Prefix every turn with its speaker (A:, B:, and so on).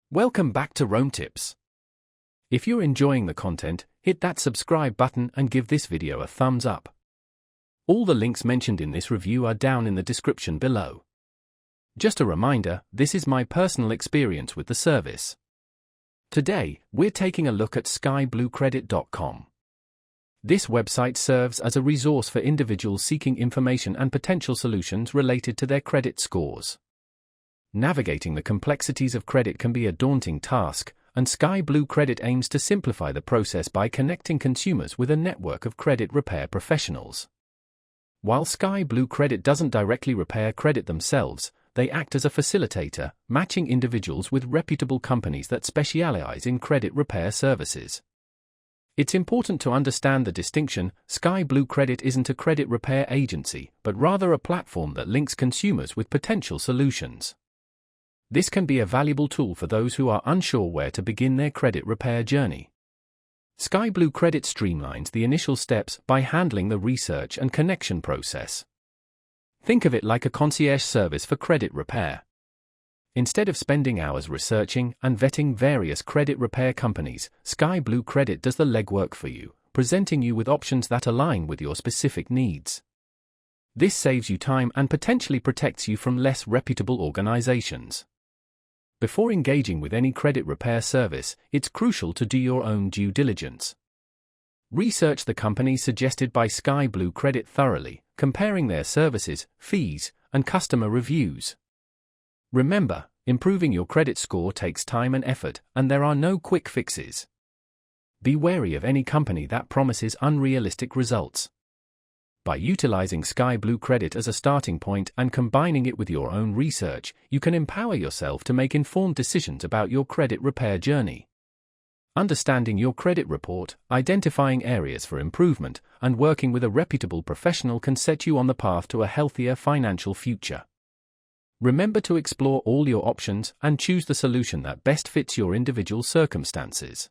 A: Welcome back to Rome Tips. If you're enjoying the content, hit that subscribe button and give this video a thumbs up. All the links mentioned in this review are down in the description below. Just a reminder, this is my personal experience with the service. Today, we're taking a look at skybluecredit.com. This website serves as a resource for individuals seeking information and potential solutions related to their credit scores. Navigating the complexities of credit can be a daunting task, and Sky Blue Credit aims to simplify the process by connecting consumers with a network of credit repair professionals. While Sky Blue Credit doesn't directly repair credit themselves, they act as a facilitator, matching individuals with reputable companies that specialize in credit repair services. It's important to understand the distinction. Sky Blue Credit isn't a credit repair agency, but rather a platform that links consumers with potential solutions. This can be a valuable tool for those who are unsure where to begin their credit repair journey. Sky Blue Credit streamlines the initial steps by handling the research and connection process. Think of it like a concierge service for credit repair. Instead of spending hours researching and vetting various credit repair companies, Sky Blue Credit does the legwork for you, presenting you with options that align with your specific needs. This saves you time and potentially protects you from less reputable organizations. Before engaging with any credit repair service, it's crucial to do your own due diligence. Research the companies suggested by Sky Blue Credit thoroughly, comparing their services, fees, and customer reviews. Remember, improving your credit score takes time and effort, and there are no quick fixes. Be wary of any company that promises unrealistic results. By utilizing Sky Blue Credit as a starting point and combining it with your own research, you can empower yourself to make informed decisions about your credit repair journey. Understanding your credit report, identifying areas for improvement, and working with a reputable professional can set you on the path to a healthier financial future. Remember to explore all your options and choose the solution that best fits your individual circumstances.